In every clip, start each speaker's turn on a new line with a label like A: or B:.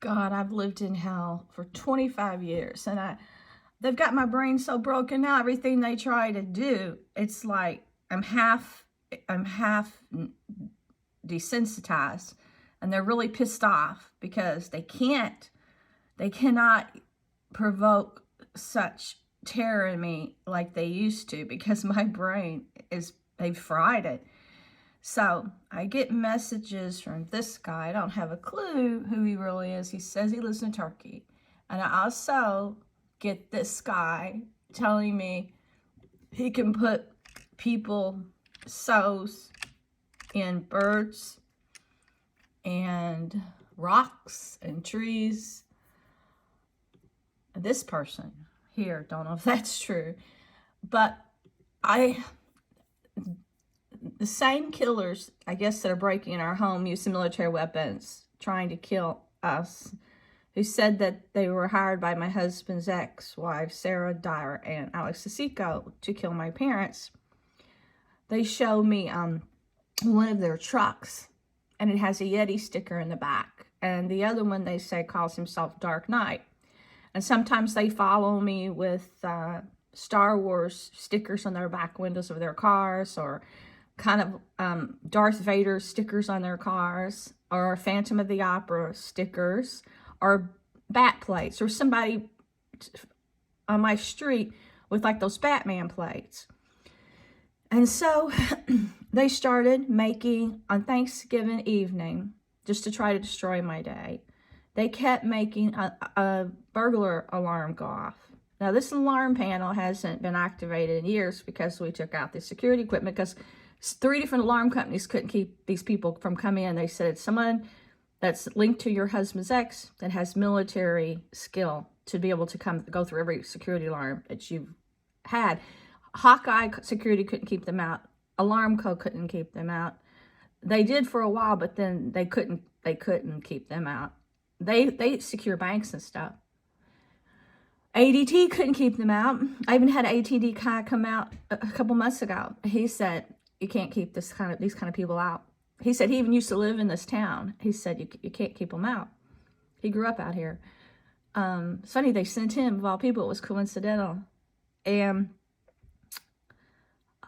A: God, I've lived in hell for 25 years, and they've got my brain so broken now. Everything they try to do, it's like I'm half desensitized, and they're really pissed off because they cannot provoke such terror in me like they used to, because my brain they've fried it. So I get messages from this guy. I don't have a clue who he really is. He says he lives in Turkey. And I also get this guy telling me he can put people souls in birds and rocks and trees. This person here, don't know if that's true, but the same killers, I guess, that are breaking in our home use military weapons trying to kill us, who said that they were hired by my husband's ex-wife, Sarah Dyer, and Alex Sisico to kill my parents. They show me one of their trucks, and it has a Yeti sticker in the back. And the other one, they say, calls himself Dark Knight. And sometimes they follow me with Star Wars stickers on their back windows of their cars, or kind of Darth Vader stickers on their cars, or Phantom of the Opera stickers, or bat plates, or somebody on my street with like those Batman plates. And so they started making, on Thanksgiving evening, just to try to destroy my day, they kept making a burglar alarm go off. Now, this alarm panel hasn't been activated in years because we took out the security equipment, because 3 different alarm companies couldn't keep these people from coming in. They said it's someone that's linked to your husband's ex that has military skill to be able to go through every security alarm that you've had. Hawkeye security couldn't keep them out. Alarmco couldn't keep them out. They did for a while, but then they couldn't keep them out. They secure banks and stuff. ADT couldn't keep them out. I even had an ATD guy come out a couple months ago. He said, you can't keep these kind of people out. He said he even used to live in this town. He said you can't keep them out. He grew up out here. It's funny, they sent him, of all people. It was coincidental. And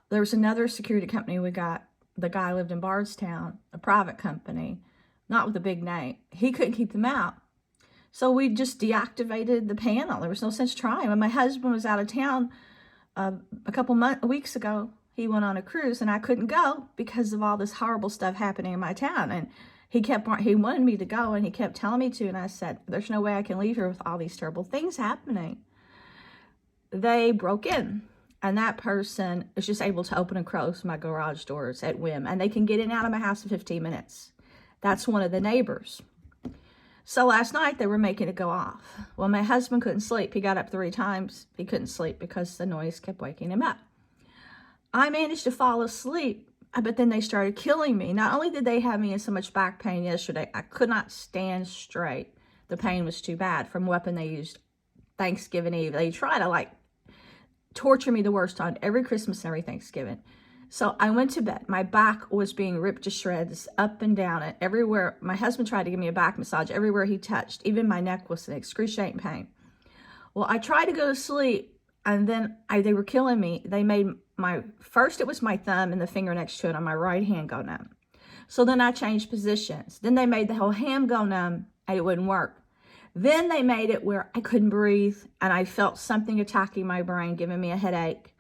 A: there was another security company we got. The guy lived in Bardstown, a private company, not with a big name. He couldn't keep them out. So we just deactivated the panel. There was no sense trying. When my husband was out of town a couple weeks ago, he went on a cruise, and I couldn't go because of all this horrible stuff happening in my town. And he wanted me to go, and he kept telling me to. And I said, there's no way I can leave here with all these terrible things happening. They broke in, and that person is just able to open and close my garage doors at whim. And they can get in and out of my house in 15 minutes. That's one of the neighbors. So last night they were making it go off. Well, my husband couldn't sleep. He got up 3 times. He couldn't sleep because the noise kept waking him up. I managed to fall asleep, but then they started killing me. Not only did they have me in so much back pain yesterday, I could not stand straight. The pain was too bad from a weapon they used Thanksgiving Eve. They try to torture me the worst on every Christmas and every Thanksgiving. So I went to bed. My back was being ripped to shreds up and down, and everywhere. My husband tried to give me a back massage. Everywhere he touched, even my neck was in excruciating pain. Well, I tried to go to sleep, and then they were killing me. They made first it was my thumb and the finger next to it on my right hand go numb. So then I changed positions. Then they made the whole hand go numb, and it wouldn't work. Then they made it where I couldn't breathe, and I felt something attacking my brain, giving me a headache,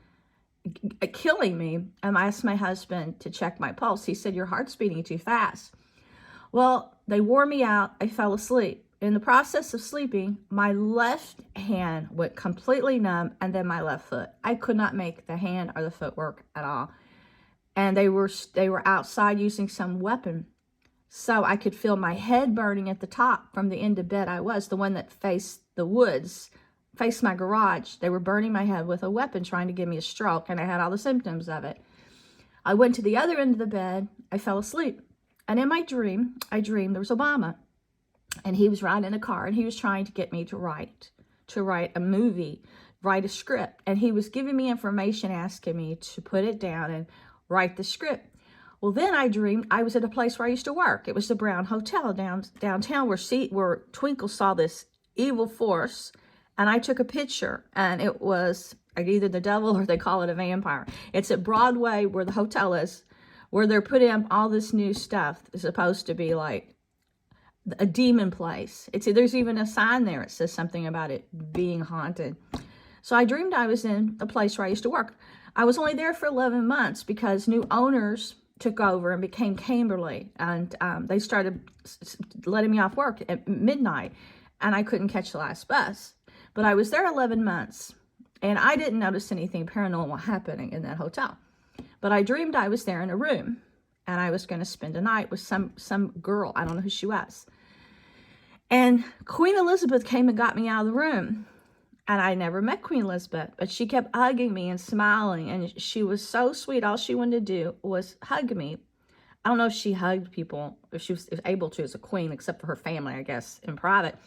A: killing me. And I asked my husband to check my pulse. He said, your heart's beating too fast. Well, they wore me out. I fell asleep. In the process of sleeping, my left hand went completely numb, and then my left foot. I could not make the hand or the foot work at all. And they were outside using some weapon. So I could feel my head burning at the top from the end of bed I was, the one that faced the woods, faced my garage. They were burning my head with a weapon, trying to give me a stroke, and I had all the symptoms of it. I went to the other end of the bed. I fell asleep. And in my dream, I dreamed there was Obama. And he was riding a car, and he was trying to get me to write a movie, write a script. And he was giving me information, asking me to put it down and write the script. Well, then I dreamed I was at a place where I used to work. It was the Brown Hotel downtown where Twinkle saw this evil force, and I took a picture, and it was either the devil or they call it a vampire. It's at Broadway where the hotel is, where they're putting up all this new stuff. It's supposed to be like a demon place. There's even a sign there. It says something about it being haunted. So I dreamed I was in a place where I used to work. I was only there for 11 months because new owners took over and became Camberley, and they started letting me off work at midnight, and I couldn't catch the last bus. But I was there 11 months, and I didn't notice anything paranormal happening in that hotel. But I dreamed I was there in a room, and I was going to spend a night with some girl. I don't know who she was. And Queen Elizabeth came and got me out of the room. And I never met Queen Elizabeth, but she kept hugging me and smiling, and she was so sweet. All she wanted to do was hug me. I don't know if she hugged people, if she was able to as a queen, except for her family, I guess, in private.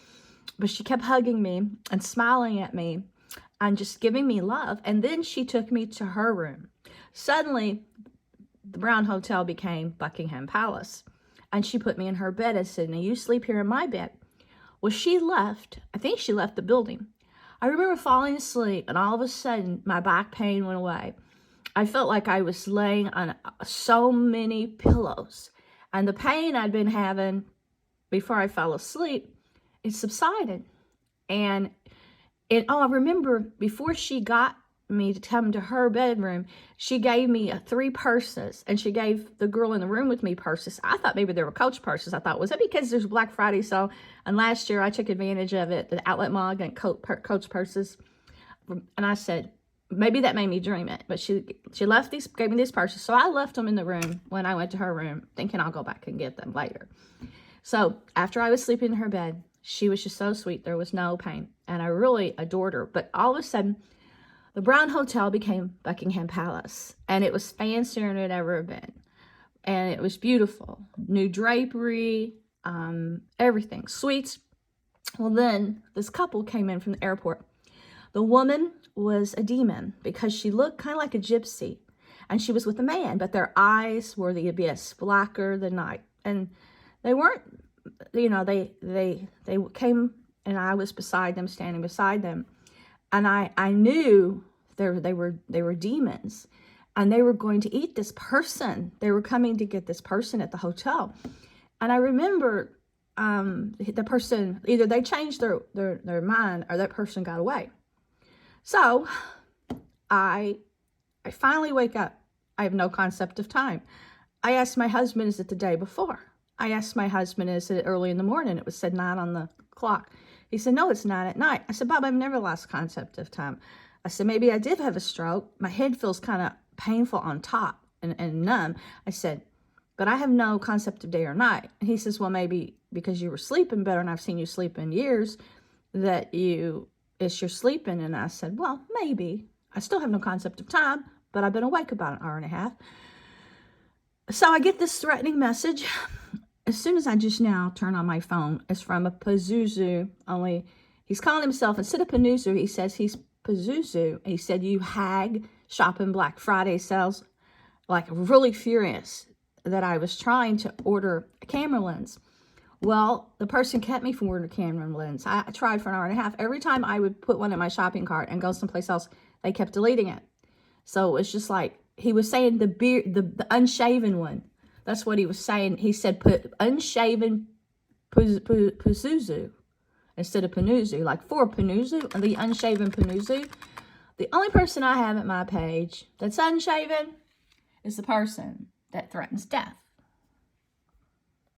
A: But she kept hugging me and smiling at me and just giving me love. And then she took me to her room. Suddenly, the Brown Hotel became Buckingham Palace. And she put me in her bed and said, "Now you sleep here in my bed." Well, she left. I think she left the building. I remember falling asleep, and all of a sudden, my back pain went away. I felt like I was laying on so many pillows. And the pain I'd been having before I fell asleep, it subsided. And I remember before she got me to come to her bedroom, she gave me 3 purses, and she gave the girl in the room with me purses. I thought maybe they were Coach purses. I thought, was that because there's Black Friday sale? And last year I took advantage of it, the Outlet Mall and Coach purses. And I said, maybe that made me dream it. But she left these, gave me these purses. So I left them in the room when I went to her room, thinking I'll go back and get them later. So after I was sleeping in her bed, she was just so sweet. There was no pain. And I really adored her. But all of a sudden, the Brown Hotel became Buckingham Palace, and it was fancier than it had ever been, and it was beautiful. New drapery, everything, suites. Well, then this couple came in from the airport. The woman was a demon because she looked kind of like a gypsy, and she was with a man, but their eyes were the abyss, blacker than night, and they weren't, they came, and I was beside them, standing beside them. And I knew they were demons, and they were going to eat this person. They were coming to get this person at the hotel. And I remember the person, either they changed their mind or that person got away. So I finally wake up. I have no concept of time. I asked my husband, is it the day before? I asked my husband, is it early in the morning? It was said 9 on the clock. He said, no, it's 9 at night. I said, Bob, I've never lost concept of time. I said, maybe I did have a stroke. My head feels kind of painful on top and numb. I said, but I have no concept of day or night. And he says, well, maybe because you were sleeping better, and I've seen you sleep in years, that it's your sleeping. And I said, well, maybe. I still have no concept of time, but I've been awake about an hour and a half. So I get this threatening message. As soon as I just now turn on my phone, it's from a Pazuzu, only he's calling himself, instead of Panuzu, he says he's Pazuzu. He said, you hag, shopping Black Friday sales, like really furious that I was trying to order a camera lens. Well, the person kept me from ordering a camera lens. I tried for an hour and a half. Every time I would put one in my shopping cart and go someplace else, they kept deleting it. So it's just like, he was saying the unshaven one. That's what he was saying. He said, put unshaven Pazuzu instead of Panuzu. Like for Panuzu, the unshaven Panuzu. The only person I have at my page that's unshaven is the person that threatens death.